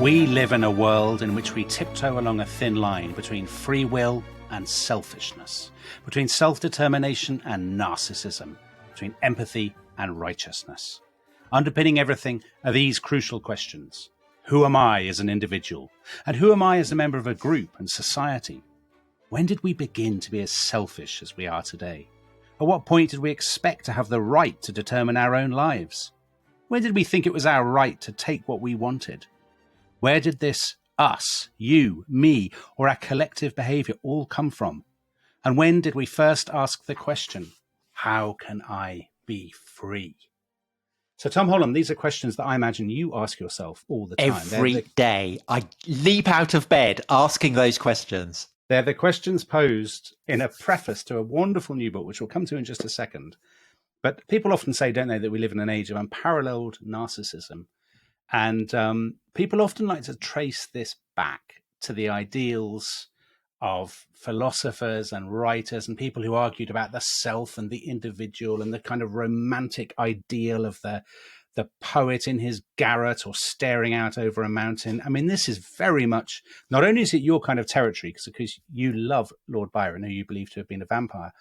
We live in a world in which we tiptoe along a thin line between free will and selfishness, between self-determination and narcissism, between empathy and righteousness. Underpinning everything are these crucial questions. Who am I as an individual? And who am I as a member of a group and society? When did we begin to be as selfish as we are today? At what point did we expect to have the right to determine our own lives? When did we think it was our right to take what we wanted? Where did this us, you, me, or our collective behaviour all come from? And when did we first ask the question, how can I be free? So, Tom Holland, these are questions that I imagine you ask yourself all the time. Every day. I leap out of bed asking those questions. They're the questions posed in a preface to a wonderful new book, which we'll come to in just a second. But people often say, don't they, that we live in an age of unparalleled narcissism. And people often like to trace this back to the ideals of philosophers and writers and people who argued about the self and the individual and the kind of romantic ideal of the poet in his garret or staring out over a mountain. I mean, this is very much, not only is it your kind of territory, because you love Lord Byron, who you believe to have been a vampire,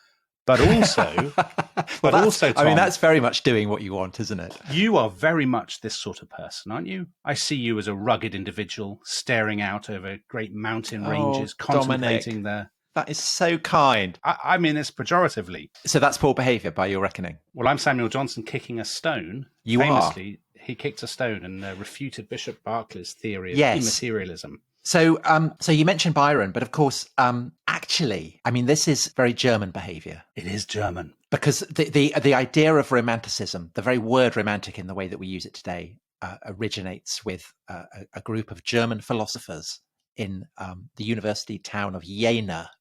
but also, Tom, I mean, that's very much doing what you want, isn't it? You are very much this sort of person, aren't you? I see you as a rugged individual staring out over great mountain ranges, contemplating Dominic, that is so kind. I mean this pejoratively. So that's poor behaviour by your reckoning. Well, I'm Samuel Johnson kicking a stone. You Famously, he kicked a stone and refuted Bishop Berkeley's theory of immaterialism. So you mentioned Byron, but of course, actually, I mean, this is very German behaviour. It is German. Because the idea of romanticism, the very word romantic in the way that we use it today, originates with a group of German philosophers in the university town of Jena,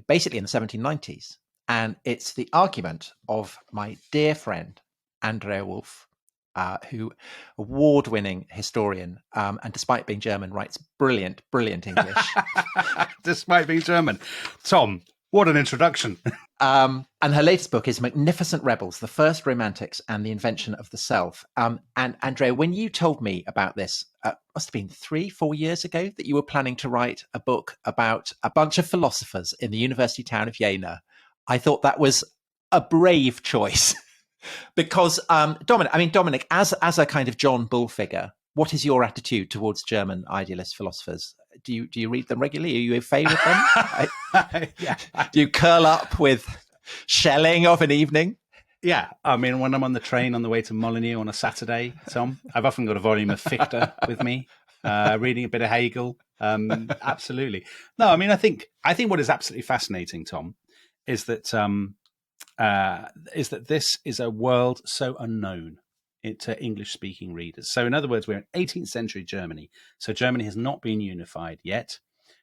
basically in the 1790s. And it's the argument of my dear friend, Andrea Wulf, who award-winning historian, and despite being German, writes brilliant English. Despite being German. Tom, what an introduction. And her latest book is Magnificent Rebels, The First Romantics and the Invention of the Self. And Andrea, when you told me about this, must have been 3-4 years ago, that you were planning to write a book about a bunch of philosophers in the university town of Jena, I thought that was a brave choice. Because Dominic, as a kind of John Bull figure, what is your attitude towards German idealist philosophers? Do you read them regularly? Are you au fait with them? Yeah. Do you curl up with Schelling of an evening? Yeah, I mean, when I'm on the train on the way to Molyneux on a Saturday, Tom, I've often got a volume of Fichte with me, reading a bit of Hegel. Absolutely. No, I mean, I think what is absolutely fascinating, Tom, is that this is a world so unknown to English-speaking readers. So in other words, we're in 18th century Germany. So Germany has not been unified yet.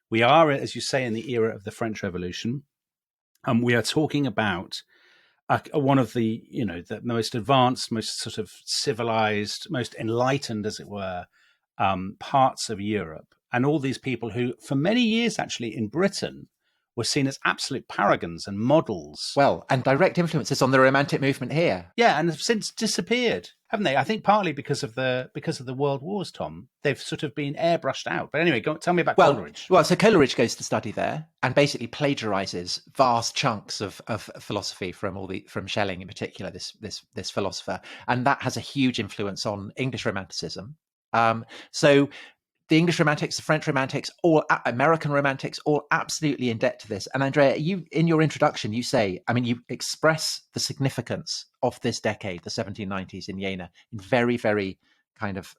We are, as you say, in the era of the French Revolution. And we are talking about one of the most advanced, most sort of civilized, most enlightened, as it were, parts of Europe. And all these people who, for many years actually in Britain, were seen as absolute paragons and models. Well, and direct influences on the Romantic movement here. Yeah, and have since disappeared, haven't they? I think partly because of the world wars, Tom. They've sort of been airbrushed out. But anyway, tell me about Coleridge. Well, so Coleridge goes to study there and basically plagiarizes vast chunks of philosophy from Schelling in particular, this philosopher, and that has a huge influence on English Romanticism. So the English Romantics, the French Romantics, all American Romantics, all absolutely in debt to this. And Andrea, you in your introduction, you say, I mean, you express the significance of this decade, the 1790s in Jena, in very, very kind of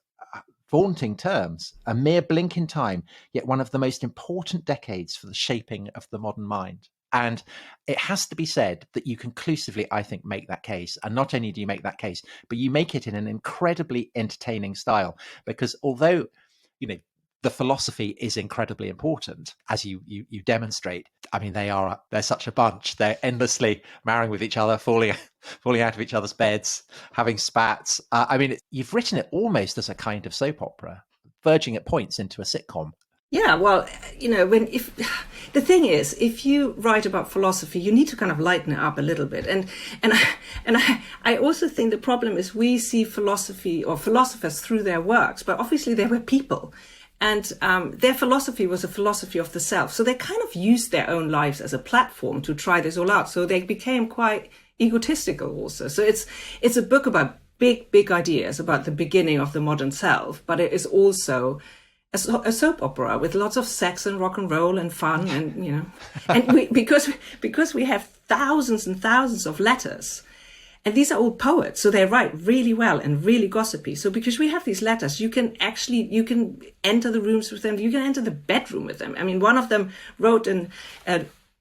vaunting terms. A mere blink in time, yet one of the most important decades for the shaping of the modern mind. And it has to be said that you conclusively, I think, make that case. And not only do you make that case, but you make it in an incredibly entertaining style. Because although the philosophy is incredibly important, as you demonstrate. I mean, they're such a bunch. They're endlessly marrying with each other, falling out of each other's beds, having spats. I mean, you've written it almost as a kind of soap opera, verging at points into a sitcom. Yeah, well, if the thing is, if you write about philosophy, you need to kind of lighten it up a little bit. And I also think the problem is we see philosophy or philosophers through their works, but obviously they were people. And their philosophy was a philosophy of the self. So they kind of used their own lives as a platform to try this all out. So they became quite egotistical also. So it's a book about big ideas about the beginning of the modern self, but it is also a soap opera with lots of sex and rock and roll and fun, and and because we have thousands and thousands of letters, and these are all poets, so they write really well and really gossipy. So because we have these letters, you can enter the rooms with them, you can enter the bedroom with them. I mean, one of them wrote an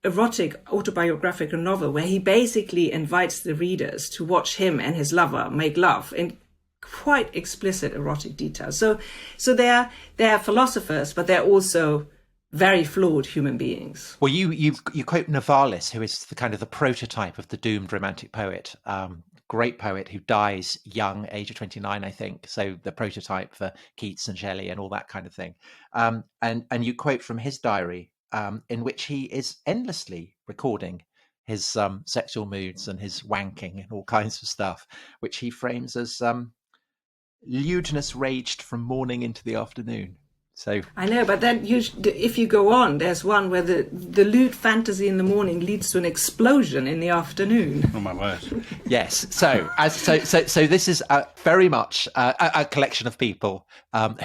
erotic autobiographical novel where he basically invites the readers to watch him and his lover make love in quite explicit erotic detail. So they're philosophers, but they're also very flawed human beings. Well, you quote Novalis, who is the kind of the prototype of the doomed romantic poet, great poet who dies young, age of 29, I think. So the prototype for Keats and Shelley and all that kind of thing. And you quote from his diary, in which he is endlessly recording his sexual moods and his wanking and all kinds of stuff, which he frames as lewdness raged from morning into the afternoon. So I know, but then if you go on, there's one where the lewd fantasy in the morning leads to an explosion in the afternoon. Oh my word! Yes. So this is very much a collection of people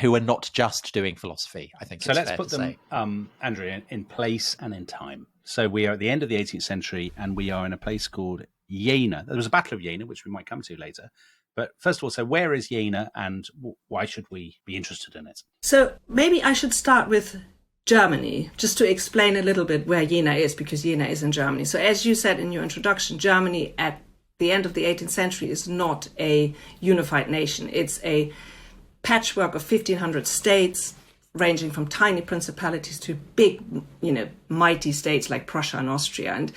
who are not just doing philosophy. I think. So let's put them, Andrea, in place and in time. So we are at the end of the 18th century, and we are in a place called Jena. There was a Battle of Jena, which we might come to later. But first of all, so where is Jena, and why should we be interested in it? So maybe I should start with Germany, just to explain a little bit where Jena is, because Jena is in Germany. So as you said in your introduction, Germany at the end of the 18th century is not a unified nation. It's a patchwork of 1,500 states, ranging from tiny principalities to big, mighty states like Prussia and Austria.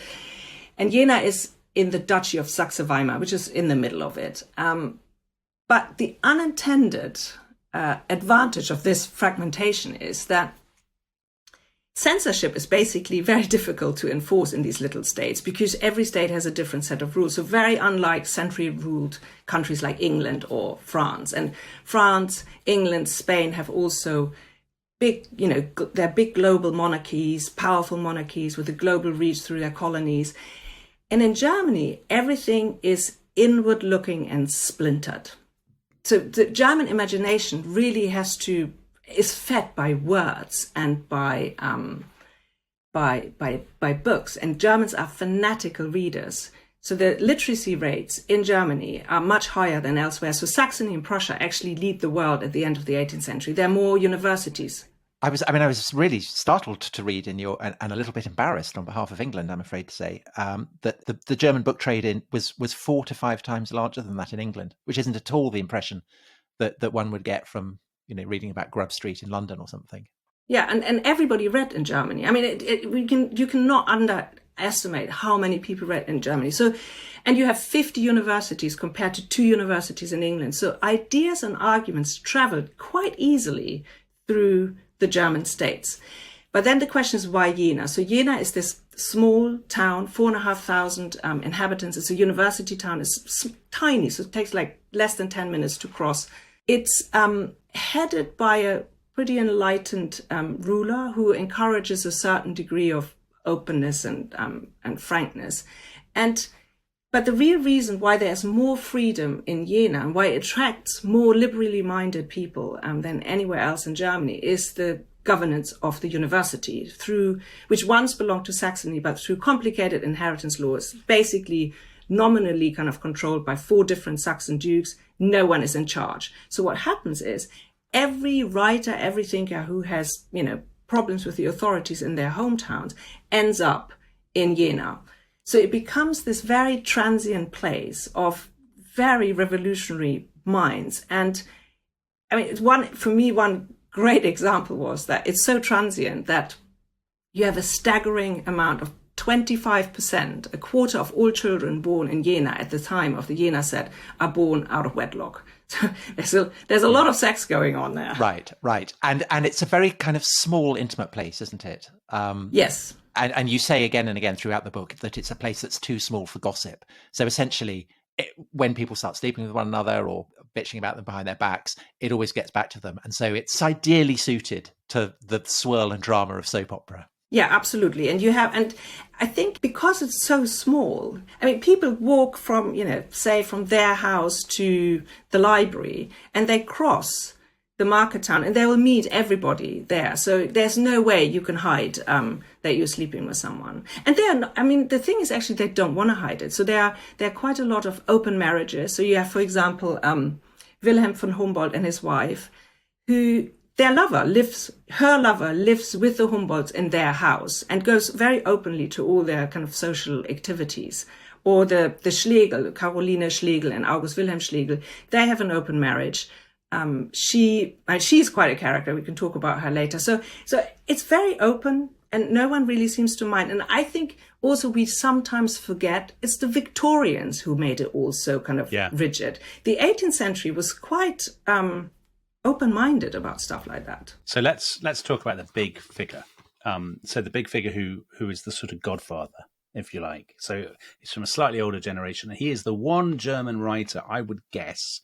And Jena is in the Duchy of Saxe-Weimar, which is in the middle of it. But the unintended advantage of this fragmentation is that censorship is basically very difficult to enforce in these little states, because every state has a different set of rules. So very unlike centrally ruled countries like England or France. And France, England, Spain have also they're big global monarchies, powerful monarchies with a global reach through their colonies. And in Germany, everything is inward looking and splintered. So the German imagination really is fed by words and by books. And Germans are fanatical readers. So the literacy rates in Germany are much higher than elsewhere. So Saxony and Prussia actually lead the world at the end of the 18th century. There are more universities. I was really startled to read in your, and a little bit embarrassed on behalf of England, I'm afraid to say, that the German book trade was 4 to 5 times larger than that in England, which isn't at all the impression that one would get from, reading about Grub Street in London or something. Yeah, and everybody read in Germany. I mean, you cannot underestimate how many people read in Germany. So, and you have 50 universities compared to 2 universities in England. So ideas and arguments traveled quite easily through the German states. But then the question is, why Jena? So Jena is this small town, 4,500 inhabitants. It's a university town. It's tiny, so it takes like less than 10 minutes to cross. It's headed by a pretty enlightened ruler who encourages a certain degree of openness and frankness. But the real reason why there's more freedom in Jena and why it attracts more liberally minded people than anywhere else in Germany is the governance of the university, which once belonged to Saxony, but through complicated inheritance laws, basically nominally kind of controlled by 4 different Saxon dukes. No one is in charge. So what happens is every writer, every thinker who has, problems with the authorities in their hometowns ends up in Jena. So it becomes this very transient place of very revolutionary minds. And I mean, one great example was that it's so transient that you have a staggering amount of 25%, a quarter of all children born in Jena at the time of the Jena set are born out of wedlock. So there's a lot of sex going on there. Right. And it's a very kind of small, intimate place, isn't it? Yes. And you say again and again throughout the book that it's a place that's too small for gossip. So essentially, when people start sleeping with one another or bitching about them behind their backs, it always gets back to them. And so it's ideally suited to the swirl and drama of soap opera. Yeah, absolutely. And I think because it's so small, I mean, people walk from, say from their house to the library and they cross the market town and they will meet everybody there. So there's no way you can hide that you're sleeping with someone. And the thing is actually they don't want to hide it. So there are quite a lot of open marriages. So you have, for example, Wilhelm von Humboldt and his wife, who her lover lives with the Humboldts in their house and goes very openly to all their kind of social activities. Or the Schlegel, Caroline Schlegel and August Wilhelm Schlegel, they have an open marriage. She's quite a character. We can talk about her later. So it's very open and no one really seems to mind. And I think also we sometimes forget it's the Victorians who made it all so kind of rigid. The 18th century was quite open-minded about stuff like that. So let's talk about the big figure. So the big figure who is the sort of godfather, if you like. So he's from a slightly older generation. He is the one German writer, I would guess,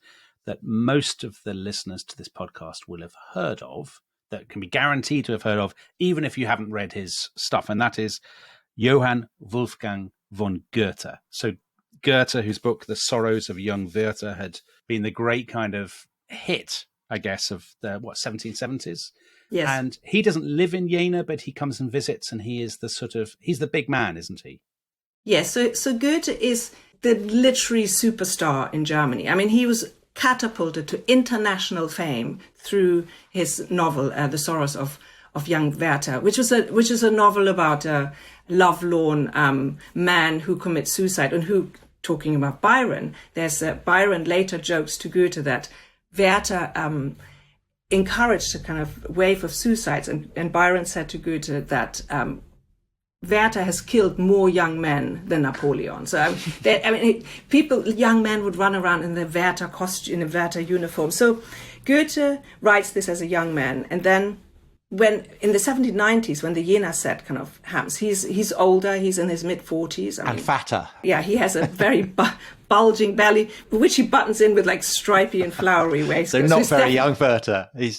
that most of the listeners to this podcast will have heard of, that can be guaranteed to have heard of, even if you haven't read his stuff. And that is Johann Wolfgang von Goethe. So Goethe, whose book, The Sorrows of Young Werther, had been the great kind of hit, I guess, of the 1770s. Yes. And he doesn't live in Jena, but he comes and visits, and he's the big man, isn't he? Yes. So Goethe is the literary superstar in Germany. I mean, he was catapulted to international fame through his novel, The Sorrows of Young Werther, which is a novel about a lovelorn man who commits suicide, and who, talking about Byron, Byron later jokes to Goethe that Werther encouraged a kind of wave of suicides, and Byron said to Goethe that Werther has killed more young men than Napoleon. So young men would run around in the Werther costume, in a Werther uniform. So Goethe writes this as a young man, and then when in the 1790s, when the Jena set kind of happens, he's older, he's in his mid-40s. And fatter. Yeah, he has a very bulging belly, which he buttons in with like stripy and flowery waistcoats. So not very young Werther. He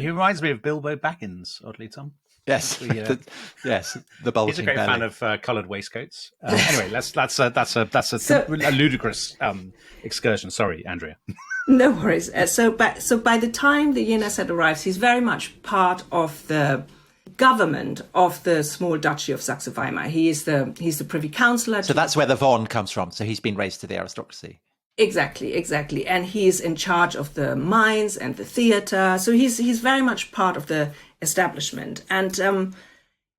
reminds me of Bilbo Baggins, oddly, Tom. Yes, the bulging He's a great belly. fan of coloured waistcoats. Anyway, that's a ludicrous excursion. Sorry, Andrea. No worries. So by the time the Jena set arrives, he's very much part of the government of the small duchy of Saxe-Weimar. He's the privy councillor. So that's where the von comes from. So he's been raised to the aristocracy. Exactly. And he's in charge of the mines and the theatre. So he's very much part of the establishment. And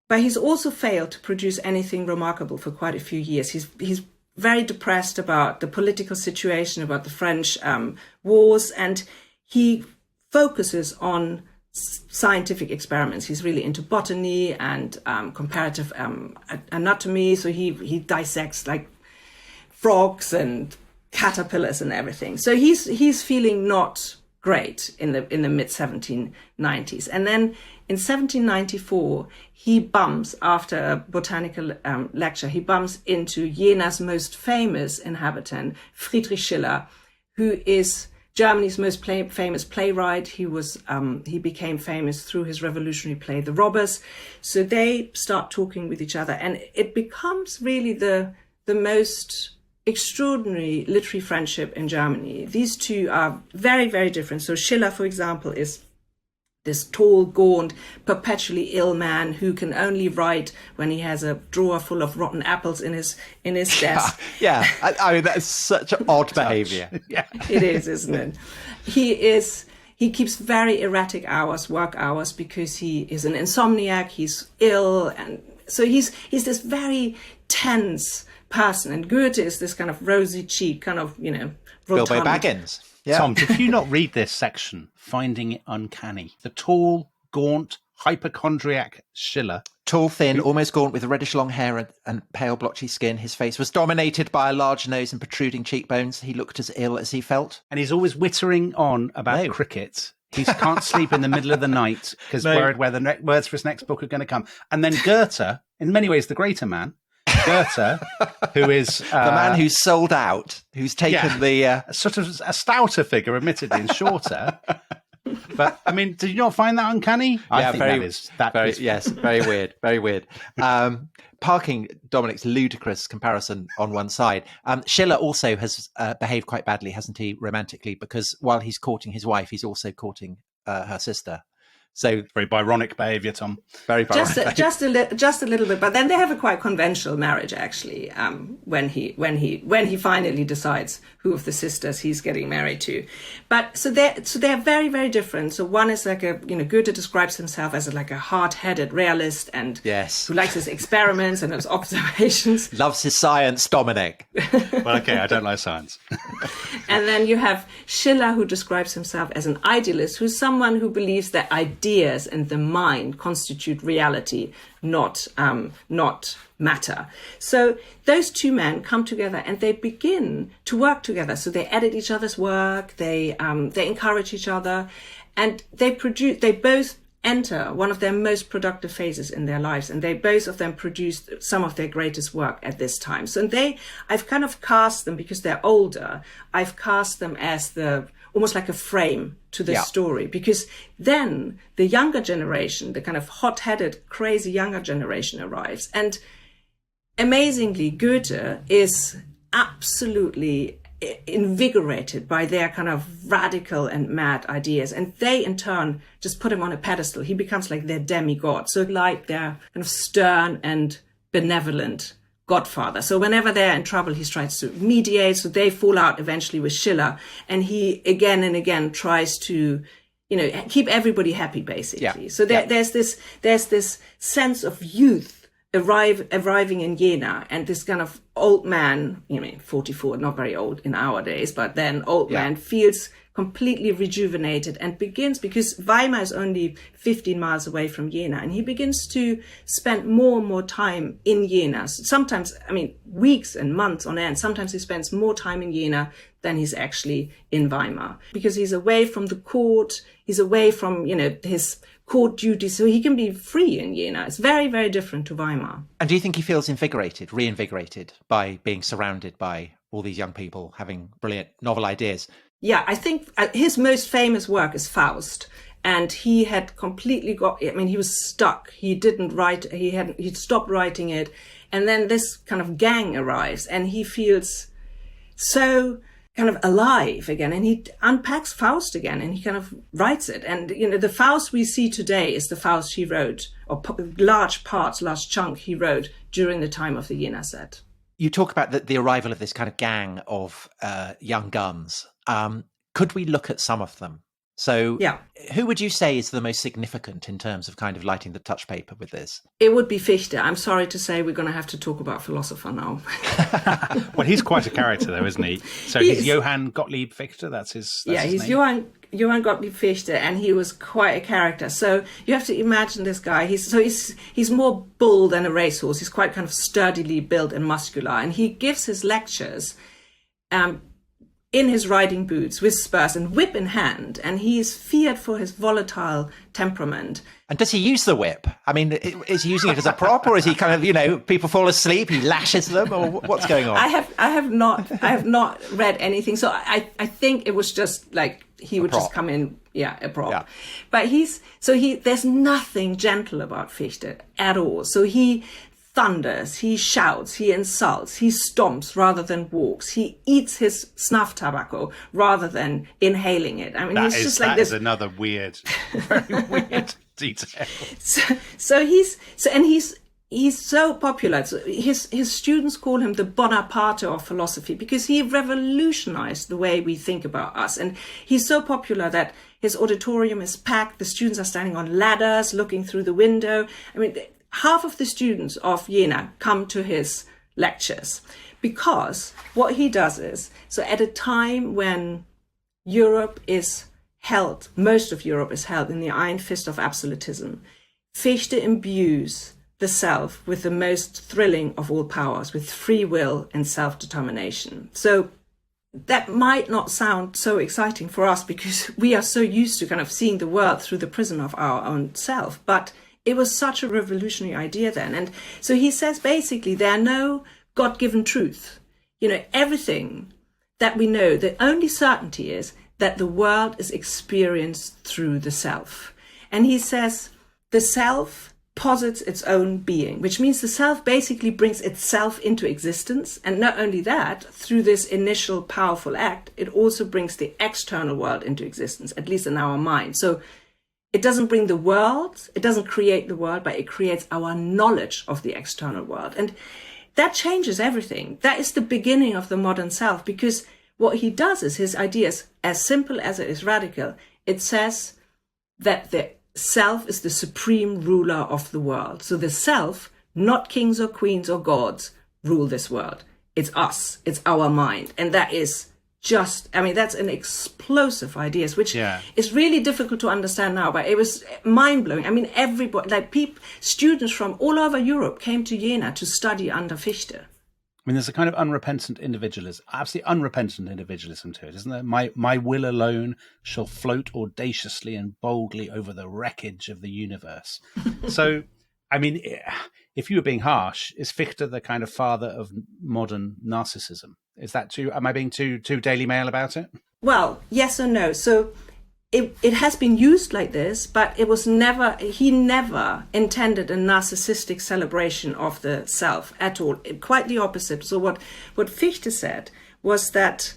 but he's also failed to produce anything remarkable for quite a few years. He's very depressed about the political situation, about the French wars, and he focuses on scientific experiments. He's really into botany and comparative anatomy. So he dissects like frogs and caterpillars and everything. So he's feeling not great in the mid 1790s, and then in 1794 he bumps, after a botanical lecture, he bumps into Jena's most famous inhabitant, Friedrich Schiller, who is Germany's most famous playwright. He became famous through his revolutionary play The Robbers. So they start talking with each other, and it becomes really the most extraordinary literary friendship in Germany. These two are very, very different. So Schiller, for example, is this tall, gaunt, perpetually ill man who can only write when he has a drawer full of rotten apples in his desk. Yeah. I mean, that's such an odd behaviour. Yeah, it is, isn't it? He keeps very erratic work hours, because he is an insomniac. He's ill, and so he's this very tense person. And Goethe is this kind of rosy cheek, kind of, rotund. Bilbo Baggins. Yeah. Tom, did you not read this section, finding it uncanny? The tall, gaunt, hypochondriac Schiller. Tall, thin, almost gaunt, with reddish long hair and pale blotchy skin. His face was dominated by a large nose and protruding cheekbones. He looked as ill as he felt. And he's always whittering on about cricket. He can't sleep in the middle of the night because worried where the words for his next book are going to come. And then Goethe, in many ways the greater man, Goethe, who is the man who's sold out, who's taken the sort of a stouter figure, admittedly, and shorter. But I mean, did you not find that uncanny? I think yes, very weird, very weird. Parking Dominic's ludicrous comparison on one side. Schiller also has behaved quite badly, hasn't he, romantically? Because while he's courting his wife, he's also courting her sister. So very Byronic behaviour, Tom. Very Byronic. Just a little bit, but then they have a quite conventional marriage actually. When he finally decides who of the sisters he's getting married to, but so they're very, very different. So one is like Goethe describes himself as like a hard-headed realist and who likes his experiments and his observations. Loves his science, Dominic. Well, okay, I don't like science. And then you have Schiller, who describes himself as an idealist, who's someone who believes that ideas and the mind constitute reality, not matter. So those two men come together and they begin to work together. So they edit each other's work, they encourage each other, and they both enter one of their most productive phases in their lives, and they both of them produced some of their greatest work at this time. So I've kind of cast them, because they're older, I've cast them as almost like a frame to the story, because then the younger generation, the kind of hot-headed, crazy younger generation arrives. And amazingly, Goethe is absolutely invigorated by their kind of radical and mad ideas. And they, in turn, just put him on a pedestal. He becomes like their demigod. So like their kind of stern and benevolent godfather. So whenever they're in trouble, he tries to mediate. So they fall out eventually with Schiller. And he again and again tries to, keep everybody happy, basically. So there's this sense of youth arriving in Jena, and this kind of old man, 44, not very old in our days, but then old man feels completely rejuvenated and begins, because Weimar is only 15 miles away from Jena, and he begins to spend more and more time in Jena. Sometimes, weeks and months on end. Sometimes he spends more time in Jena than he's actually in Weimar, because he's away from the court, he's away from, his court duties, so he can be free in Jena. It's very, very different to Weimar. And do you think he feels reinvigorated by being surrounded by all these young people having brilliant novel ideas? Yeah, I think his most famous work is Faust. And he had completely he was stuck. He didn't write, he'd stopped writing it. And then this kind of gang arrives and he feels so kind of alive again, and he unpacks Faust again and he kind of writes it. And, the Faust we see today is the Faust he wrote, or large chunk he wrote during the time of the Jena set. You talk about the arrival of this kind of gang of young guns. Could we look at some of them? So who would you say is the most significant in terms of kind of lighting the touch paper with this? It would be Fichte. I'm sorry to say we're going to have to talk about philosopher now. Well, he's quite a character though, isn't he? So he's Johann Gottlieb Fichte, that's his he's name. Johann Gottlieb Fichte, and he was quite a character. So you have to imagine this guy. He's more bull than a racehorse. He's quite kind of sturdily built and muscular, and he gives his lectures in his riding boots with spurs and whip in hand, and he is feared for his volatile temperament. And does he use the whip? Is he using it as a prop, or is he kind of, people fall asleep, he lashes them, or what's going on? I have not read anything, so I think it was just like he would just come in, a prop. Yeah. But there's nothing gentle about Fichte at all. So he thunders, he shouts, he insults, he stomps rather than walks, he eats his snuff tobacco rather than inhaling it. That is another weird, very weird detail. He's so popular. So his students call him the Bonaparte of philosophy, because he revolutionized the way we think about us. And he's so popular that his auditorium is packed. The students are standing on ladders, looking through the window. Half of the students of Jena come to his lectures, because what he does is, so at a time when Europe is held, most of Europe is held in the iron fist of absolutism, Fichte imbues the self with the most thrilling of all powers, with free will and self-determination. So that might not sound so exciting for us, because we are so used to kind of seeing the world through the prism of our own self, but it was such a revolutionary idea then. And so he says basically there are no God-given truth. Everything that we know, the only certainty is that the world is experienced through the self. And he says the self posits its own being, which means the self basically brings itself into existence. And not only that, through this initial powerful act, it also brings the external world into existence, at least in our mind. So it doesn't bring the world, it doesn't create the world, but it creates our knowledge of the external world. And that changes everything. That is the beginning of the modern self, because what he does is his idea is as simple as it is radical. It says that the self is the supreme ruler of the world. So the self, not kings or queens or gods, rule this world. It's us. It's our mind. And that is that's an explosive idea, which is really difficult to understand now, but it was mind-blowing. I mean, everybody, students from all over Europe came to Jena to study under Fichte. I mean, there's a kind of unrepentant individualism, absolutely unrepentant individualism to it, isn't there? My will alone shall float audaciously and boldly over the wreckage of the universe. So, I mean, if you were being harsh, is Fichte the kind of father of modern narcissism? Is that am I being too Daily Mail about it? Well, yes or no. So it has been used like this, but he never intended a narcissistic celebration of the self at all. Quite the opposite. So what Fichte said was that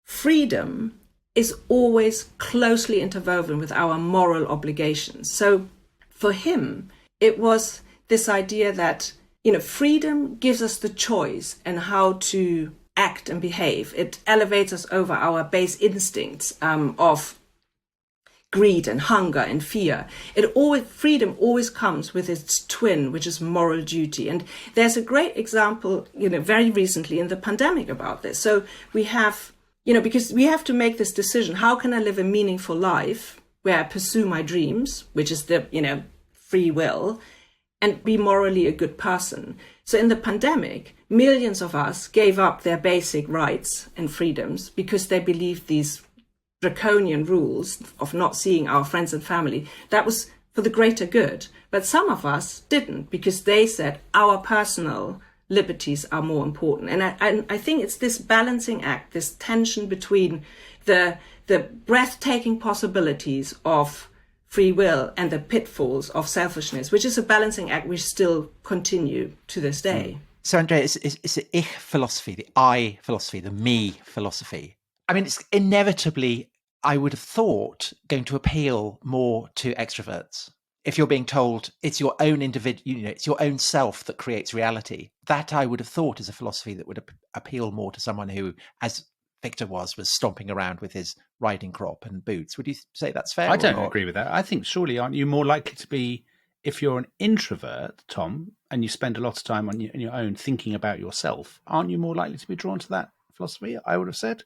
freedom is always closely interwoven with our moral obligations. So for him, it was this idea that, freedom gives us the choice in how to act and behave. It elevates us over our base instincts of greed and hunger and fear. Freedom always comes with its twin, which is moral duty. And there's a great example, very recently in the pandemic about this. So we have, because we have to make this decision, how can I live a meaningful life where I pursue my dreams, which is the, free will, and be morally a good person? So in the pandemic, millions of us gave up their basic rights and freedoms because they believed these draconian rules of not seeing our friends and family, that was for the greater good. But some of us didn't, because they said our personal liberties are more important. And I think it's this balancing act, this tension between the breathtaking possibilities of free will and the pitfalls of selfishness, which is a balancing act which still continue to this day. So, Andrea, it's the ich philosophy, the I philosophy, the me philosophy. I mean, it's inevitably, I would have thought, going to appeal more to extroverts. If you're being told it's your own individual, it's your own self that creates reality, that I would have thought is a philosophy that would appeal more to someone who, as Fichte was stomping around with his riding crop and boots. Would you say that's fair? I don't agree with that. I think surely aren't you more likely to be, if you're an introvert, Tom, and you spend a lot of time on your own thinking about yourself, aren't you more likely to be drawn to that philosophy, I would have said,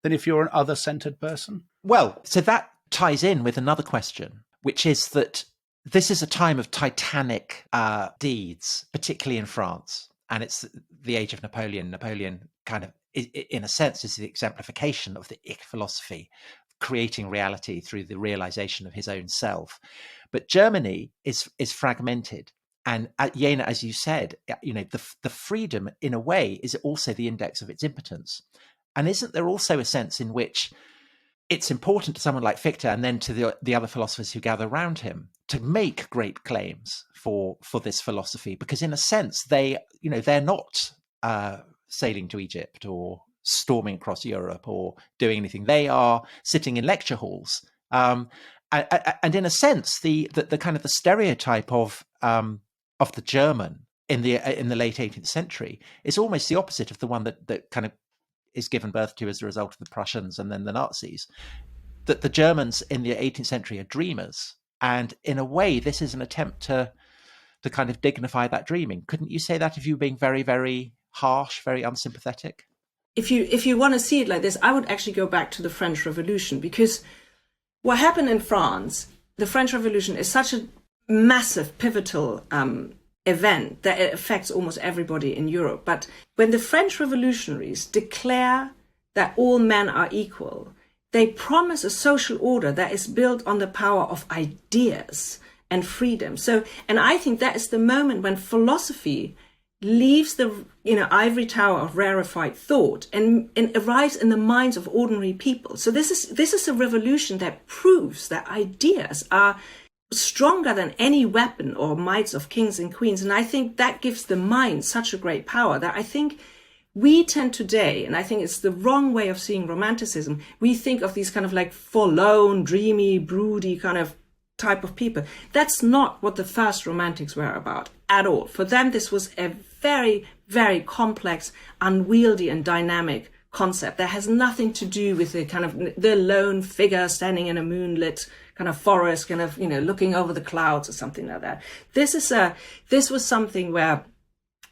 than if you're an other-centered person? Well, so that ties in with another question, which is that this is a time of titanic deeds, particularly in France. And it's the age of Napoleon. Napoleon kind of, in a sense, is the exemplification of the ich philosophy, creating reality through the realization of his own self. But Germany is fragmented. And at Jena, as you said, the freedom, in a way, is also the index of its impotence. And isn't there also a sense in which it's important to someone like Fichte, and then to the other philosophers who gather around him, to make great claims for this philosophy? Because in a sense, they're not sailing to Egypt or storming across Europe or doing anything. They are sitting in lecture halls. And in a sense, the kind of the stereotype of the German in the late 18th century is almost the opposite of the one that kind of is given birth to as a result of the Prussians and then the Nazis. That the Germans in the 18th century are dreamers, and in a way, this is an attempt to kind of dignify that dreaming. Couldn't you say that if you were being very, very harsh, very unsympathetic? If you want to see it like this, I would actually go back to the French Revolution, because what happened in France, the French Revolution, is such a massive, pivotal event that it affects almost everybody in Europe. But when the French revolutionaries declare that all men are equal, they promise a social order that is built on the power of ideas and freedom. So, and I think that is the moment when philosophy leaves the ivory tower of rarefied thought and arrives in the minds of ordinary people. So this is a revolution that proves that ideas are stronger than any weapon or mights of kings and queens. And I think that gives the mind such a great power that I think we tend today, and I think it's the wrong way of seeing romanticism, we think of these kind of like forlorn, dreamy, broody kind of type of people. That's not what the first romantics were about at all. For them, this was a very, very complex, unwieldy and dynamic concept that has nothing to do with the kind of the lone figure standing in a moonlit kind of forest, kind of, looking over the clouds or something like that. This was something where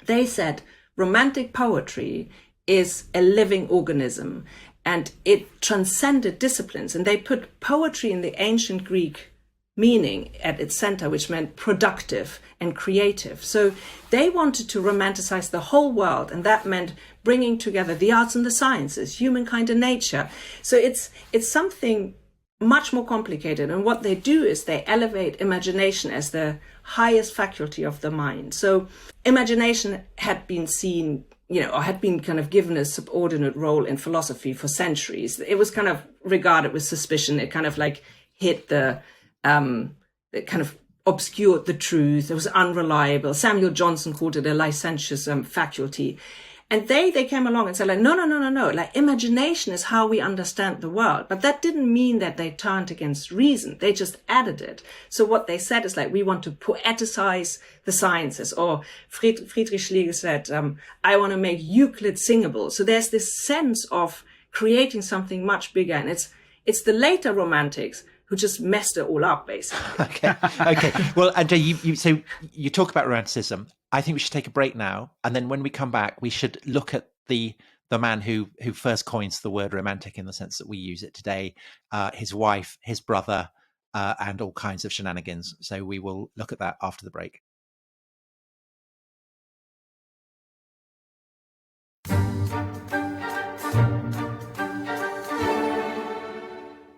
they said romantic poetry is a living organism and it transcended disciplines. And they put poetry in the ancient Greek meaning at its center, which meant productive and creative. So they wanted to romanticize the whole world, and that meant bringing together the arts and the sciences, humankind and nature. So it's something much more complicated. And what they do is they elevate imagination as the highest faculty of the mind. So imagination had been seen, or had been kind of given a subordinate role in philosophy for centuries. It was kind of regarded with suspicion. It kind of like hit it kind of obscured the truth. It was unreliable. Samuel Johnson called it a licentious faculty. And they came along and said, like, no. Like, imagination is how we understand the world. But that didn't mean that they turned against reason. They just added it. So what they said is like, we want to poeticize the sciences. Or Friedrich Schiller said, I want to make Euclid singable. So there's this sense of creating something much bigger. And it's the later romantics who just messed it all up, basically. Okay. Well, Andrea, so you talk about romanticism. I think we should take a break now, and then when we come back, we should look at the man who first coins the word romantic in the sense that we use it today, his wife, his brother, and all kinds of shenanigans. So we will look at that after the break.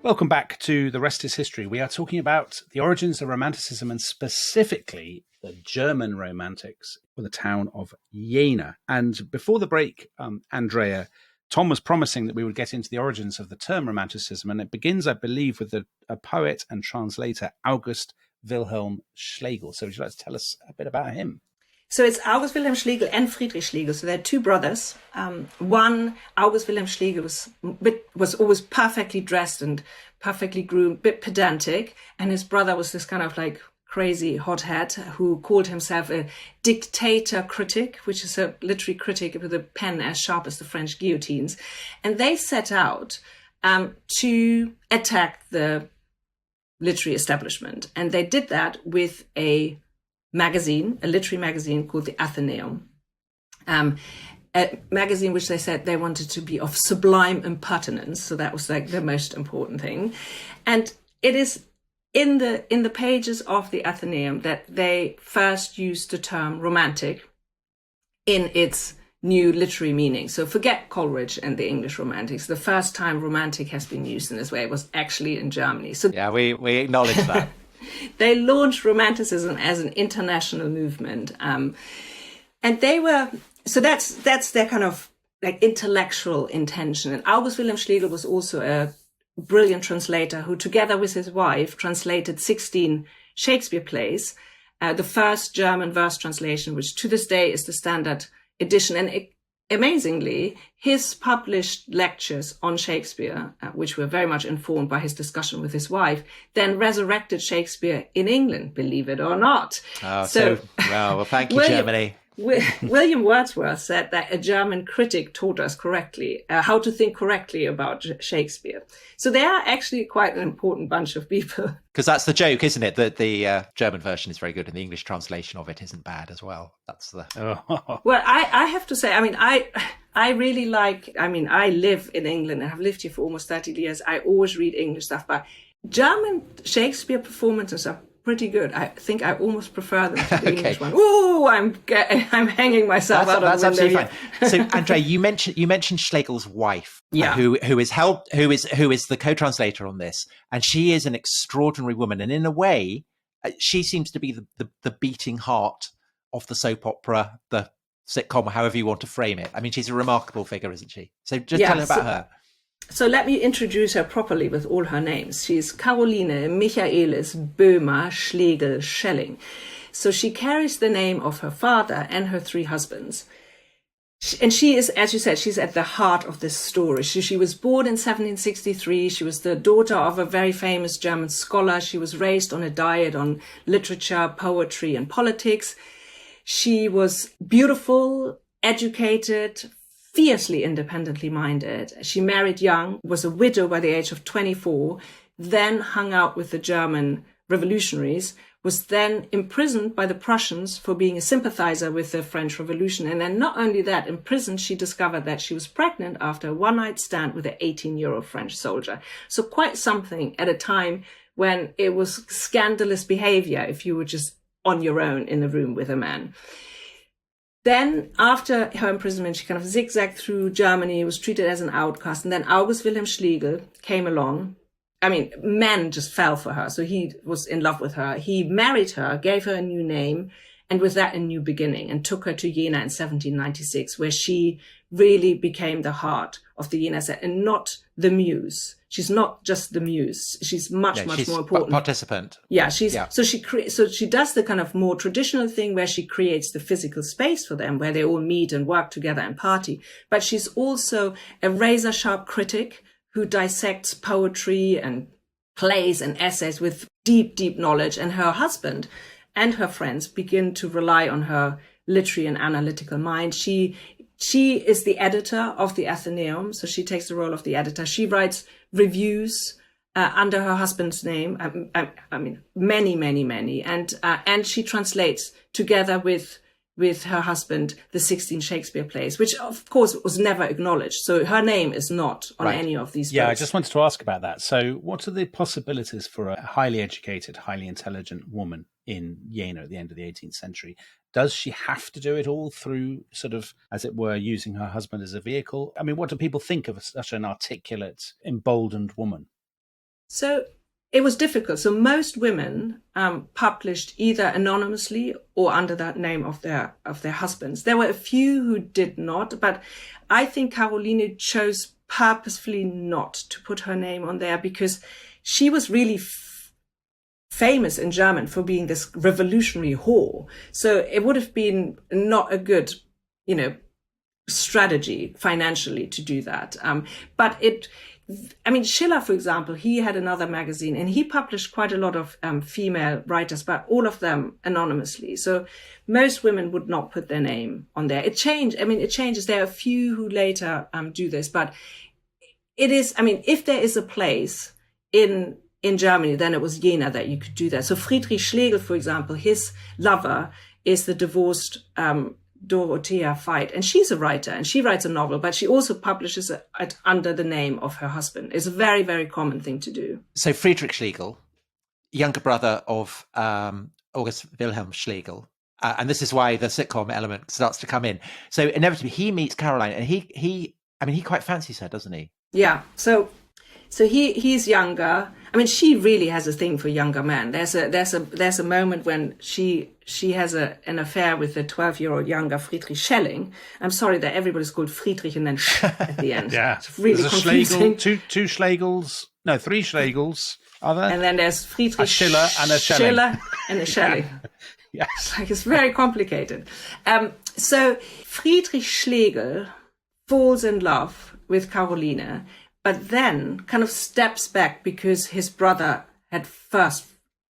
Welcome back to The Rest is History. We are talking about the origins of Romanticism and specifically the German Romantics for the town of Jena. And before the break, Andrea, Tom was promising that we would get into the origins of the term Romanticism, and it begins, I believe, with a poet and translator, August Wilhelm Schlegel. So would you like to tell us a bit about him? So it's August Wilhelm Schlegel and Friedrich Schlegel. So they're two brothers. One, August Wilhelm Schlegel, was always perfectly dressed and perfectly groomed, a bit pedantic. And his brother was this kind of like crazy hothead who called himself a dictator critic, which is a literary critic with a pen as sharp as the French guillotines. And they set out to attack the literary establishment. And they did that with a literary magazine called the Athenaeum, a magazine which they said they wanted to be of sublime impertinence. So that was like the most important thing. And it is in the pages of the Athenaeum that they first used the term romantic in its new literary meaning. So forget Coleridge and the English Romantics. The first time romantic has been used in this way was actually in Germany. So yeah, we acknowledge that. They launched Romanticism as an international movement. And they were, so that's their kind of like intellectual intention. And August Wilhelm Schlegel was also a brilliant translator who, together with his wife, translated 16 Shakespeare plays, the first German verse translation, which to this day is the standard edition. And amazingly, his published lectures on Shakespeare, which were very much informed by his discussion with his wife, then resurrected Shakespeare in England, believe it or not. Oh, so well, thank you, Germany. William Wordsworth said that a German critic taught us correctly how to think correctly about Shakespeare. So they are actually quite an important bunch of people. Because that's the joke, isn't it? That the German version is very good and the English translation of it isn't bad as well. That's the... Well, I have to say, I mean, I really like, I mean, I live in England and have lived here for almost 30 years. I always read English stuff, but German Shakespeare performances are pretty good. I think I almost prefer them to the English one. Ooh, I'm hanging myself out of the window. That's absolutely fine. So, Andrea, you mentioned Schlegel's wife, who is the co-translator on this, and she is an extraordinary woman. And in a way, she seems to be the beating heart of the soap opera, the sitcom, however you want to frame it. I mean, she's a remarkable figure, isn't she? So just tell her about her. So let me introduce her properly with all her names. She's Caroline Michaelis Böhmer Schlegel Schelling. So she carries the name of her father and her 3 husbands. And she is, as you said, she's at the heart of this story. She was born in 1763. She was the daughter of a very famous German scholar. She was raised on a diet on literature, poetry, and politics. She was beautiful, educated, fiercely independently minded. She married young, was a widow by the age of 24, then hung out with the German revolutionaries, was then imprisoned by the Prussians for being a sympathizer with the French Revolution. And then not only that, in prison, she discovered that she was pregnant after a one-night stand with an 18-year-old French soldier. So quite something at a time when it was scandalous behavior if you were just on your own in the room with a man. Then after her imprisonment, she kind of zigzagged through Germany, was treated as an outcast. And then August Wilhelm Schlegel came along. I mean, men just fell for her. So he was in love with her. He married her, gave her a new name, and with that, a new beginning, and took her to Jena in 1796, where she really became the heart of the Jena set and not the muse. She's not just the muse. She's much more important. Participant. Yeah, so she does the kind of more traditional thing where she creates the physical space for them, where they all meet and work together and party. But she's also a razor sharp critic who dissects poetry and plays and essays with deep, deep knowledge. And her husband and her friends begin to rely on her literary and analytical mind. She is the editor of the Athenaeum, so she takes the role of the editor. She writes reviews under her husband's name. I mean, many, and she translates together with her husband the 16 Shakespeare plays, which of course was never acknowledged. So her name is not on any of these books. Yeah, I just wanted to ask about that. So what are the possibilities for a highly educated, highly intelligent woman in Jena at the end of the 18th century? Does she have to do it all through sort of, as it were, using her husband as a vehicle? I mean, what do people think of such an articulate, emboldened woman? So it was difficult. So most women published either anonymously or under that name of their husbands. There were a few who did not, but I think Caroline chose purposefully not to put her name on there because she was really famous in German for being this revolutionary whore. So it would have been not a good, strategy financially to do that. But Schiller, for example, he had another magazine and he published quite a lot of female writers, but all of them anonymously. So most women would not put their name on there. It changes. There are a few who later do this, but it is, if there is a place in Germany, then it was Jena that you could do that. So Friedrich Schlegel, for example, his lover is the divorced Dorothea Fichte, and she's a writer and she writes a novel, but she also publishes it under the name of her husband. It's a very, very common thing to do. So Friedrich Schlegel, younger brother of August Wilhelm Schlegel, and this is why the sitcom element starts to come in. So inevitably he meets Caroline, and he quite fancies her, doesn't he? Yeah. So he's younger. She really has a thing for younger men. There's a moment when she has an affair with the 12-year-old younger Friedrich Schelling. I'm sorry that everybody's called Friedrich and then at the end. Yeah, it's really confusing. Schlegel, two Schlegels, no, 3 Schlegels. Are there? And then there's Friedrich Schiller and a Schelling. Schiller and a Schelling. Yes, it's very complicated. So Friedrich Schlegel falls in love with Caroline, but then kind of steps back because his brother had first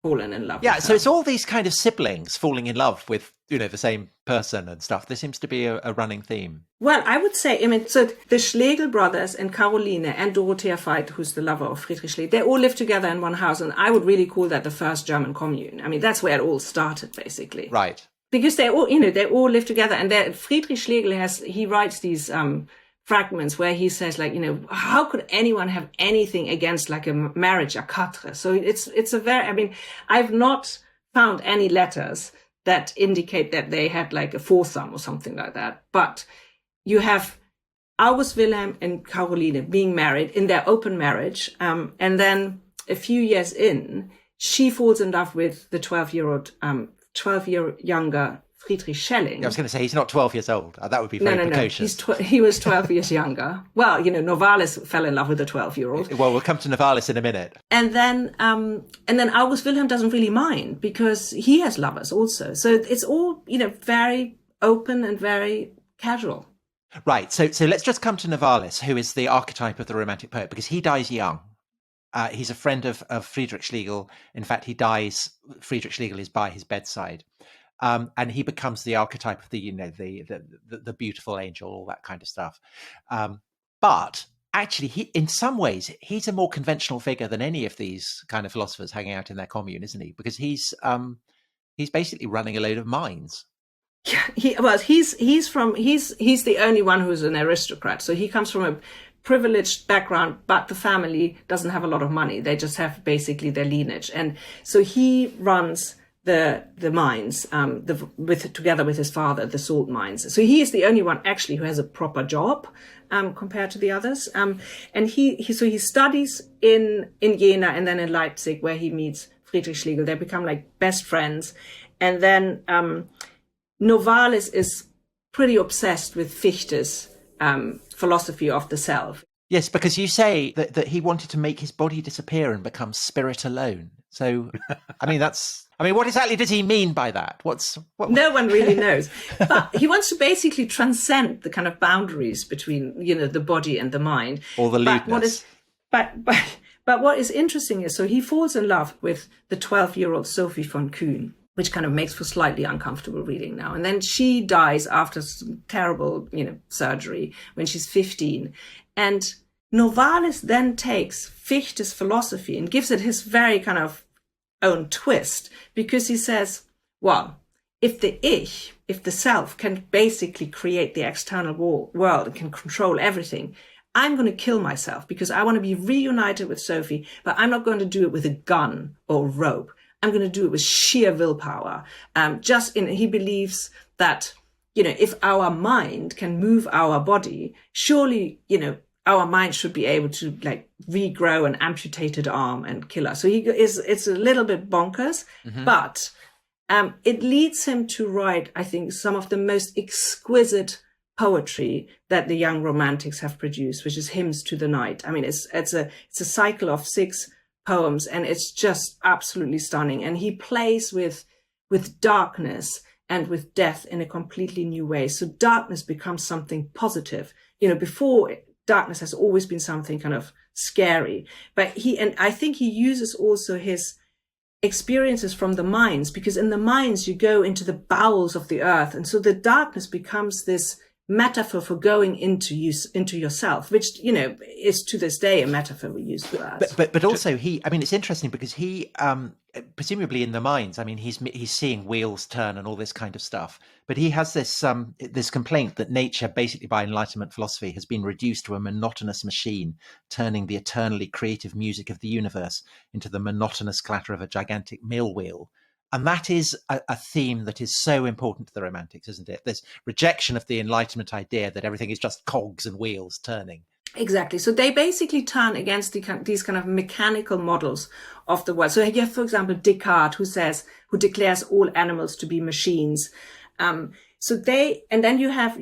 fallen in love with her. So it's all these kind of siblings falling in love with, the same person and stuff. There seems to be a running theme. Well, I would say, so the Schlegel brothers and Caroline and Dorothea Fichte, who's the lover of Friedrich Schlegel, they all live together in one house, and I would really call that the first German commune. That's where it all started, basically. Right. Because they all live together, and Friedrich Schlegel he writes these fragments where he says, how could anyone have anything against like a marriage à quatre? So it's a very, I've not found any letters that indicate that they had like a foursome or something like that. But you have August Wilhelm and Caroline being married in their open marriage. And then a few years in, she falls in love with the 12-year younger Friedrich Schiller. I was going to say, he's not 12 years old. That would be very precocious. He was 12 years younger. Well, Novalis fell in love with a 12-year-old. Well, we'll come to Novalis in a minute. And then August Wilhelm doesn't really mind because he has lovers also. So it's all, very open and very casual. Right. So let's just come to Novalis, who is the archetype of the Romantic poet, because he dies young. He's a friend of Friedrich Schlegel. In fact, he dies. Friedrich Schlegel is by his bedside. And he becomes the archetype of the beautiful angel, all that kind of stuff. But actually, in some ways, he's a more conventional figure than any of these kind of philosophers hanging out in their commune, isn't he? Because he's basically running a load of mines. Yeah, he's the only one who's an aristocrat. So he comes from a privileged background, but the family doesn't have a lot of money. They just have basically their lineage, and so he runs the mines together with his father, the salt mines. So he is the only one actually who has a proper job compared to the others. And he studies in Jena and then in Leipzig, where he meets Friedrich Schlegel. They become like best friends, and then Novalis is pretty obsessed with Fichte's philosophy of the self. Yes, because you say that he wanted to make his body disappear and become spirit alone. So, what exactly does he mean by that? What? No one really knows. But he wants to basically transcend the kind of boundaries between, the body and the mind. Or the lewdness. But what is interesting is, so he falls in love with the 12-year-old Sophie von Kuhn, which kind of makes for slightly uncomfortable reading now. And then she dies after some terrible, surgery when she's 15. And Novalis then takes Fichte's philosophy and gives it his very kind of own twist, because he says, well, if the self can basically create the external world and can control everything, I'm going to kill myself because I want to be reunited with Sophie, but I'm not going to do it with a gun or rope. I'm going to do it with sheer willpower. He believes that, if our mind can move our body, surely, our mind should be able to regrow an amputated arm and kill us. So it's a little bit bonkers, but it leads him to write, I think, some of the most exquisite poetry that the young romantics have produced, which is Hymns to the Night. I mean, it's a cycle of 6 poems, and it's just absolutely stunning. And he plays with darkness and with death in a completely new way. So darkness becomes something positive. Before, darkness has always been something kind of scary. But I think he uses also his experiences from the mines, because in the mines you go into the bowels of the earth, and so the darkness becomes this metaphor for going into yourself, which is to this day a metaphor we use for that. But also it's interesting because he presumably in the mines, he's seeing wheels turn and all this kind of stuff, but he has this complaint that nature, basically by Enlightenment philosophy, has been reduced to a monotonous machine, turning the eternally creative music of the universe into the monotonous clatter of a gigantic mill wheel. And that is a theme that is so important to the Romantics, isn't it? This rejection of the Enlightenment idea that everything is just cogs and wheels turning. Exactly. So they basically turn against these kind of mechanical models of the world. So you have, for example, Descartes, who declares all animals to be machines. And then you have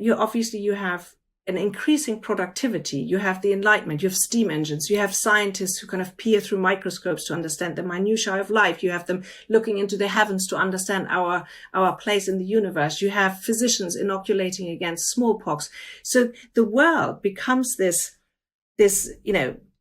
an increasing productivity. You have the Enlightenment, you have steam engines, you have scientists who kind of peer through microscopes to understand the minutiae of life. You have them looking into the heavens to understand our place in the universe. You have physicians inoculating against smallpox. So the world becomes this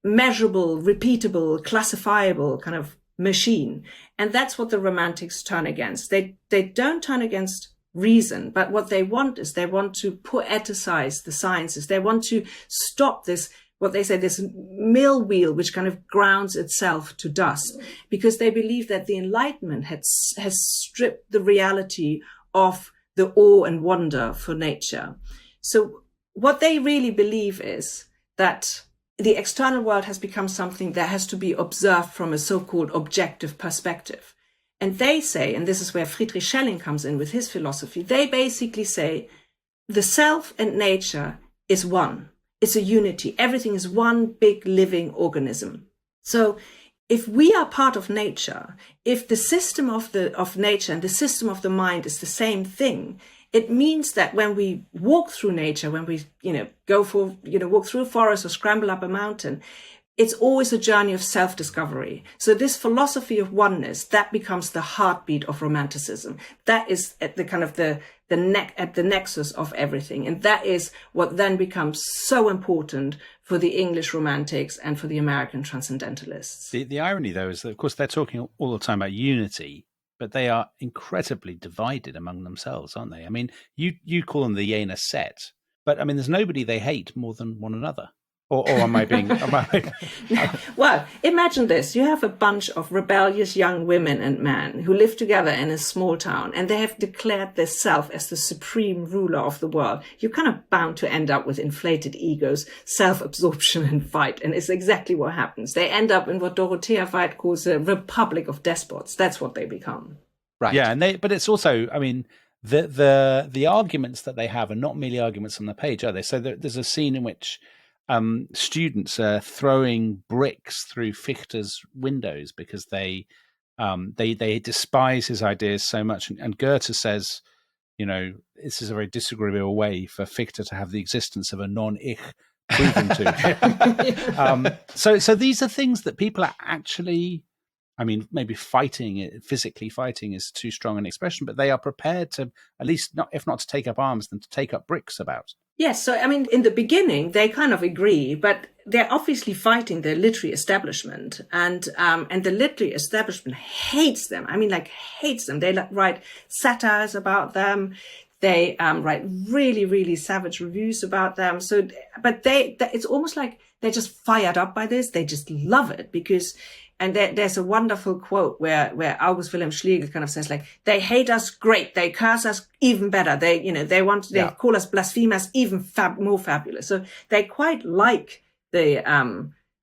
measurable, repeatable, classifiable kind of machine. And that's what the Romantics turn against. They don't turn against reason, but what they want is they want to poeticize the sciences. They want to stop this, what they say, this mill wheel, which kind of grounds itself to dust, because they believe that the Enlightenment has stripped the reality of the awe and wonder for nature. So what they really believe is that the external world has become something that has to be observed from a so-called objective perspective. And they say, and this is where Friedrich Schiller comes in with his philosophy, they basically say the self and nature is one. It's a unity. Everything is one big living organism. So if we are part of nature, if the system of nature and the system of the mind is the same thing, it means that when we walk through nature, when we, walk through a forest or scramble up a mountain, it's always a journey of self-discovery. So this philosophy of oneness, that becomes the heartbeat of Romanticism. That is at the kind of the nexus of everything. And that is what then becomes so important for the English Romantics and for the American Transcendentalists. The irony, though, is that, of course, they're talking all the time about unity, but they are incredibly divided among themselves, aren't they? I mean, you call them the Jena set, but I mean, there's nobody they hate more than one another. Or am I being... Well, imagine this. You have a bunch of rebellious young women and men who live together in a small town, and they have declared their self as the supreme ruler of the world. You're kind of bound to end up with inflated egos, self-absorption and fight. And it's exactly what happens. They end up in what Dorothea Fichte calls a republic of despots. That's what they become. Right. Yeah, but it's also, I mean... The arguments that they have are not merely arguments on the page, are they? So there's a scene in which students are throwing bricks through Fichte's windows because they despise his ideas so much. And Goethe says, this is a very disagreeable way for Fichte to have the existence of a non-ich proven to him. So these are things that people are actually... I mean, maybe physically fighting is too strong an expression, but they are prepared to, at least, if not to take up arms, then to take up bricks about. Yes. So, I mean, in the beginning, they kind of agree, but they're obviously fighting the literary establishment, and the literary establishment hates them. I mean, hates them. They write satires about them. They write really, really savage reviews about them. So, but it's almost like they're just fired up by this. They just love it because... And there's a wonderful quote where August Wilhelm Schlegel kind of says, they hate us, great. They curse us, even better. They call us blasphemers, even more fabulous. So they quite like the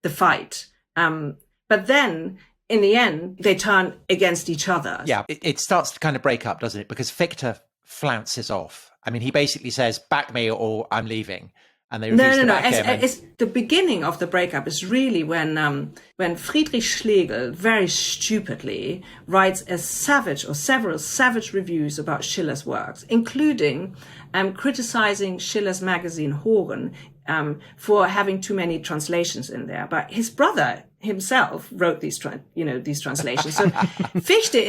fight. But then in the end, they turn against each other. Yeah, it starts to kind of break up, doesn't it? Because Fichte flounces off. I mean, he basically says, back me or I'm leaving. And they refuse to back him. It's the beginning of the breakup is really when Friedrich Schlegel very stupidly writes several savage reviews about Schiller's works, including criticizing Schiller's magazine Horen for having too many translations in there. But his brother himself wrote these translations. So Fichte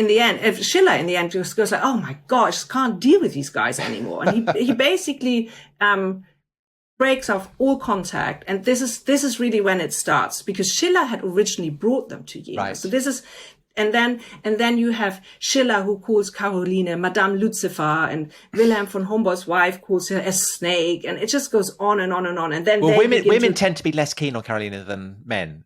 Schiller in the end just goes like, oh my God, I just can't deal with these guys anymore. And he basically breaks off all contact, and this is really when it starts, because Schiller had originally brought them to Jena. Right. So this is, and then you have Schiller who calls Caroline Madame Lucifer, and Wilhelm von Humboldt's wife calls her a snake, and it just goes on and on and on. And then women tend to be less keen on Caroline than men.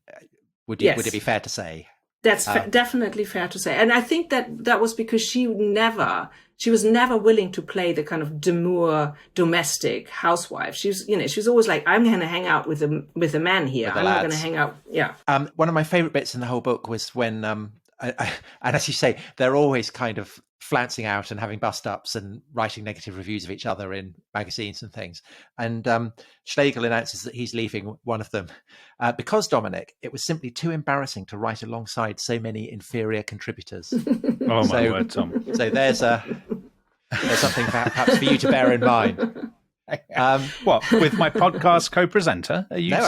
Would it be fair to say? That's definitely fair to say, and I think that was because she was never willing to play the kind of demure domestic housewife. She was always like, I'm going to hang out with the man here. I'm not going to hang out. Yeah. One of my favorite bits in the whole book was when, and as you say, they're always kind of flouncing out and having bust-ups and writing negative reviews of each other in magazines and things. And Schlegel announces that he's leaving one of them because, Dominic, it was simply too embarrassing to write alongside so many inferior contributors. Oh, my word, Tom. So there's something perhaps for you to bear in mind. What, with my podcast co-presenter? Are you serious?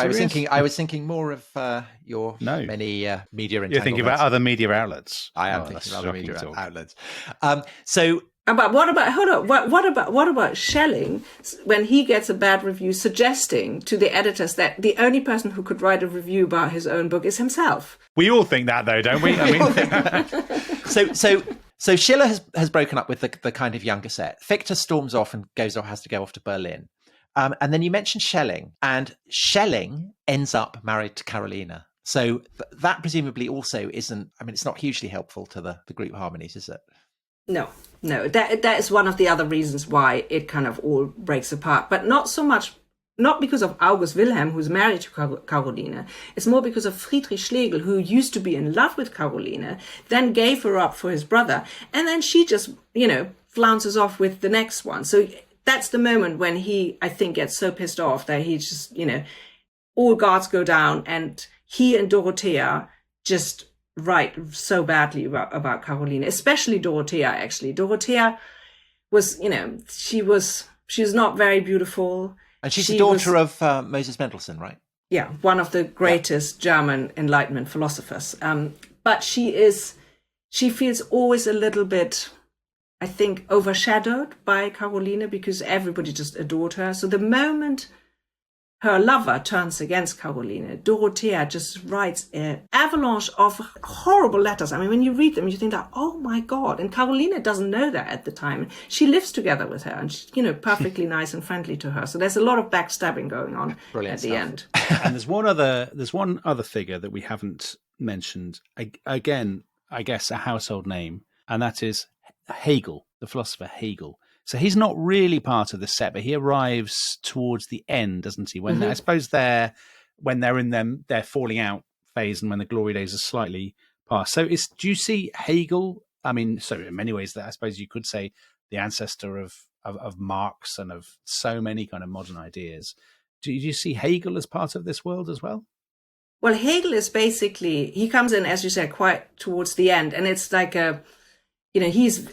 I was thinking more of your many media entanglements. You're thinking about other media outlets. I am thinking about other media outlets. But what about Schelling when he gets a bad review, suggesting to the editors that the only person who could write a review about his own book is himself? We all think that, though, don't we? I mean, So Schiller has broken up with the kind of younger set. Fichte storms off and has to go off to Berlin. And then you mentioned Schelling, and Schelling ends up married to Carolina. So that presumably also isn't, I mean, it's not hugely helpful to the group harmonies, is it? No. That is one of the other reasons why it kind of all breaks apart, but not so much. Not because of August Wilhelm, who's married to Caroline. It's more because of Friedrich Schlegel, who used to be in love with Caroline, then gave her up for his brother. And then she just, flounces off with the next one. So that's the moment when he, I think, gets so pissed off that he just, all guards go down, and he and Dorothea just write so badly about Caroline, especially Dorothea, actually. Dorothea was, she's not very beautiful. And she's the daughter of Moses Mendelssohn, right? Yeah, one of the greatest German Enlightenment philosophers. But she feels always a little bit, I think, overshadowed by Caroline because everybody just adored her. So the moment her lover turns against Caroline, Dorothea just writes an avalanche of horrible letters. I mean, when you read them, you think that, oh my God. And Caroline doesn't know that at the time. She lives together with her and she's, perfectly nice and friendly to her. So there's a lot of backstabbing going on at the end. And there's one other figure that we haven't mentioned. Again, I guess a household name, and that is Hegel, the philosopher Hegel. So he's not really part of the set, but he arrives towards the end, doesn't he? When I suppose when they're in their falling out phase and when the glory days are slightly past. So do you see Hegel? I mean, so in many ways that I suppose you could say the ancestor of Marx and of so many kind of modern ideas. Do you see Hegel as part of this world as well? Well, Hegel is basically, he comes in, as you said, quite towards the end, and it's like he's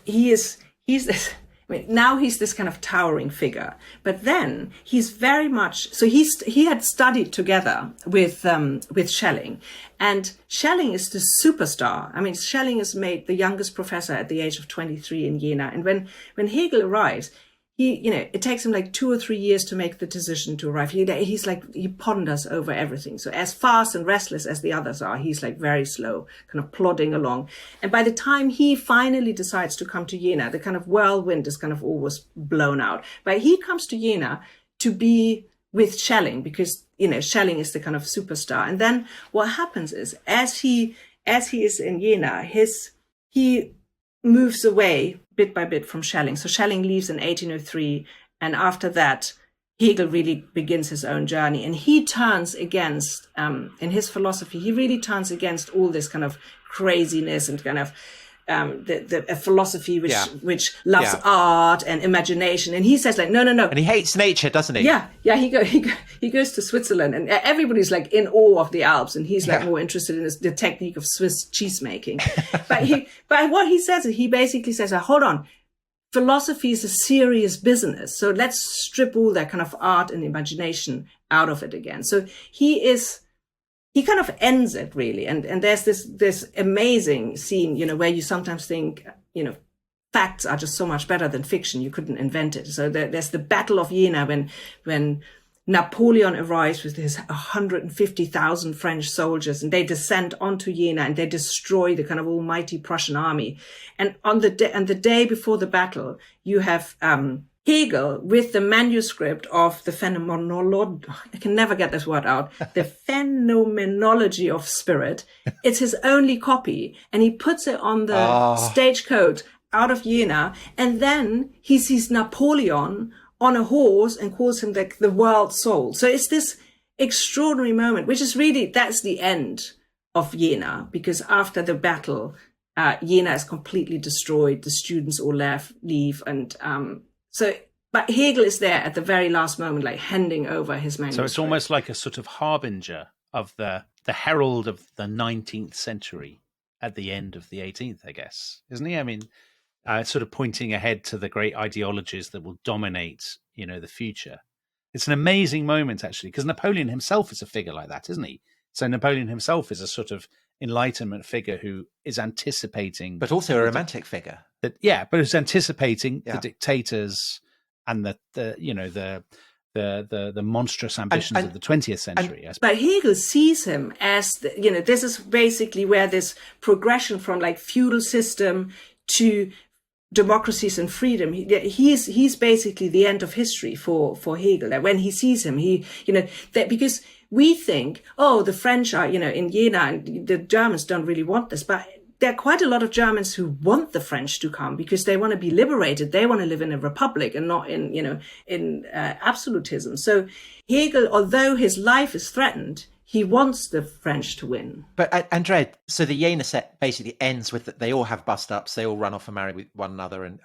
this. I mean, now he's this kind of towering figure, but then he's very much, so he had studied together with Schelling, and Schelling is the superstar. I mean, Schelling is made the youngest professor at the age of 23 in Jena. And when Hegel arrives, it takes him like 2 or 3 years to make the decision to arrive. He ponders over everything. So as fast and restless as the others are, he's like very slow, kind of plodding along. And by the time he finally decides to come to Jena, the kind of whirlwind is kind of always blown out. But he comes to Jena to be with Schelling because, Schelling is the kind of superstar. And then what happens is as he is in Jena, he moves away bit by bit from Schelling. So Schelling leaves in 1803. And after that, Hegel really begins his own journey. And he turns against, in his philosophy, he really turns against all this kind of craziness and kind of a philosophy which loves art and imagination. And he says like, no. And he hates nature, doesn't he? Yeah. He goes to Switzerland and everybody's like in awe of the Alps. And he's like more interested in the technique of Swiss cheese making. But what he says is he basically says, hold on, philosophy is a serious business. So let's strip all that kind of art and imagination out of it again. So he kind of ends it really. And there's this amazing scene, where you sometimes think, facts are just so much better than fiction. You couldn't invent it. So there's the Battle of Jena when Napoleon arrives with his 150,000 French soldiers and they descend onto Jena and they destroy the kind of almighty Prussian army. And on the day before the battle, you have, Hegel with the manuscript of the phenomenology, I can never get this word out, the phenomenology of spirit. It's his only copy. And he puts it on the stagecoach out of Jena. And then he sees Napoleon on a horse and calls him the world soul. So it's this extraordinary moment, which is really, that's the end of Jena, because after the battle, Jena is completely destroyed. The students all leave. And, but Hegel is there at the very last moment, like handing over his manuscript. So it's almost like a sort of harbinger of the herald of the 19th century at the end of the 18th, I guess, isn't he? I mean, sort of pointing ahead to the great ideologies that will dominate, the future. It's an amazing moment, actually, because Napoleon himself is a figure like that, isn't he? So Napoleon himself is a sort of Enlightenment figure who is anticipating, but also a romantic figure. But who's anticipating the dictators and the monstrous ambitions of the 20th century. But Hegel sees him as this is basically where this progression from like feudal system to democracies and freedom. He's basically the end of history for Hegel. That when he sees him, because we think, the French are, in Jena and the Germans don't really want this, but there are quite a lot of Germans who want the French to come because they want to be liberated. They want to live in a republic and not in absolutism. So Hegel, although his life is threatened, he wants the French to win. But Andrea, so the Jena set basically ends with that they all have bust-ups, they all run off and marry with one another and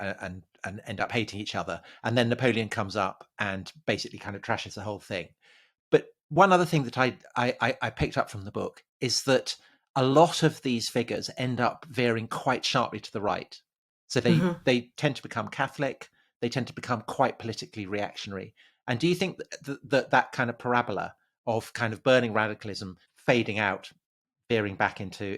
end up hating each other. And then Napoleon comes up and basically kind of trashes the whole thing. But one other thing that I picked up from the book is that a lot of these figures end up veering quite sharply to the right. So they tend to become Catholic. They tend to become quite politically reactionary. And do you think that kind of parabola of kind of burning radicalism, fading out, veering back into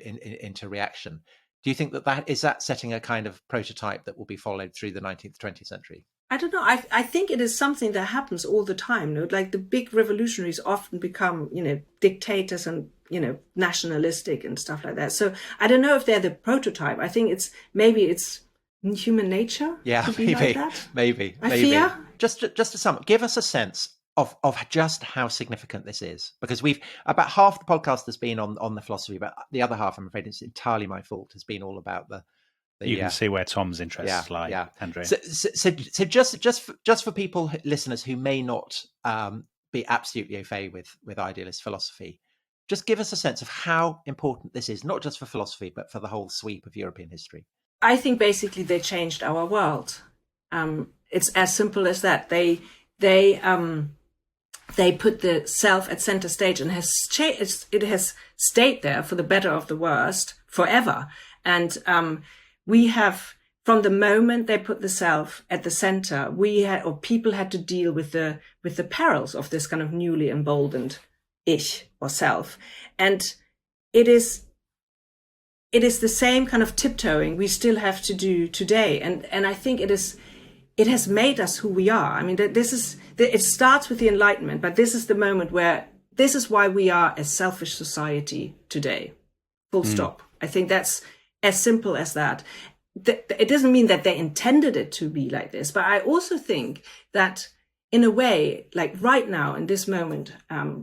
reaction, do you think that is setting a kind of prototype that will be followed through the 19th, 20th century? I don't know. I think it is something that happens all the time. No? Like the big revolutionaries often become, dictators and, nationalistic and stuff like that. So I don't know if they're the prototype. I think maybe it's human nature. Yeah, to be like that. maybe. Fear. Just to sum up, give us a sense of just how significant this is, because we've about half the podcast has been on the philosophy, but the other half, I'm afraid, it's entirely my fault, has been all about the you can see where Tom's interests lie, Andrea. So just for people, listeners who may not be absolutely au fait with idealist philosophy, just give us a sense of how important this is, not just for philosophy, but for the whole sweep of European history. I think basically they changed our world. It's as simple as that. They put the self at center stage, and it has stayed there for the better of the worst forever. And we have, from the moment they put the self at the center, people had to deal with the perils of this kind of newly emboldened ich or self. And it is the same kind of tiptoeing we still have to do today. And I think it has made us who we are. I mean, it starts with the Enlightenment, but this is the moment where this is why we are a selfish society today. Full stop. I think that's as simple as that. It doesn't mean that they intended it to be like this, but I also think that in a way, like right now in this moment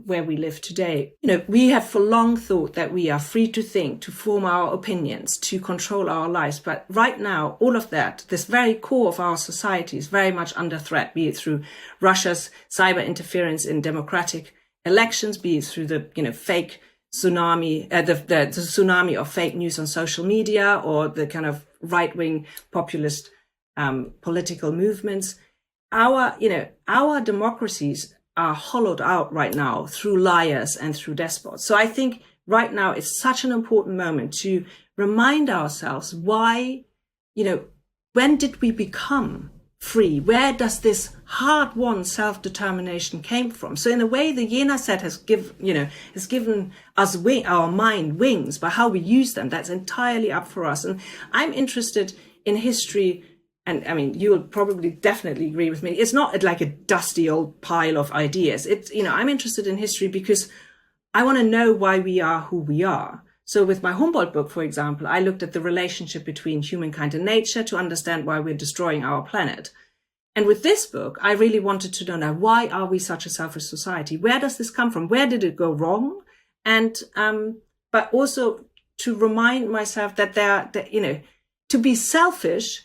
where we live today, we have for long thought that we are free to think, to form our opinions, to control our lives. But right now, all of that, this very core of our society is very much under threat, be it through Russia's cyber interference in democratic elections, be it through the fake tsunami, the tsunami of fake news on social media, or the kind of right-wing populist political movements. Our democracies are hollowed out right now through liars and through despots. So I think right now it's such an important moment to remind ourselves why, when did we become free? Where does this hard-won self-determination came from? So in a way, the Jena set has given us our mind wings, but how we use them, that's entirely up for us. And I'm interested in history. And I mean, you'll probably definitely agree with me. It's not like a dusty old pile of ideas. I'm interested in history because I want to know why we are who we are. So with my Humboldt book, for example, I looked at the relationship between humankind and nature to understand why we're destroying our planet. And with this book, I really wanted to know now, why are we such a selfish society? Where does this come from? Where did it go wrong? And, but also to remind myself that to be selfish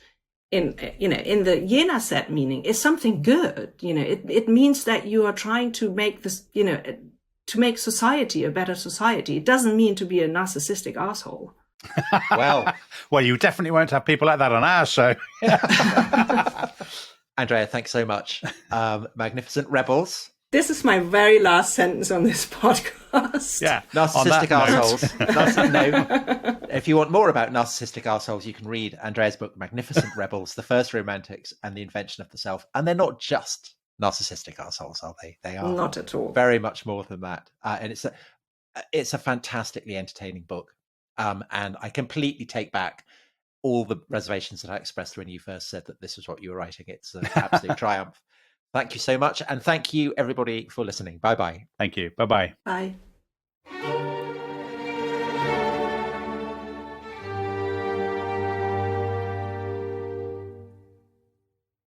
in the Jena set meaning is something good. It means that you are trying to make this, to make society a better society. It doesn't mean to be a narcissistic asshole. Well, you definitely won't have people like that on our show. Andrea, thanks so much. Magnificent rebels. This is my very last sentence on this podcast. Yeah, narcissistic assholes. No. If you want more about narcissistic assholes, you can read Andrea's book, Magnificent Rebels, The First Romantics and the Invention of the Self. And they're not just narcissistic assholes, are they? They are not at all. Very much more than that. And it's a fantastically entertaining book. And I completely take back all the reservations that I expressed when you first said that this was what you were writing. It's an absolute triumph. Thank you so much. And thank you, everybody, for listening. Bye-bye. Thank you. Bye-bye. Bye.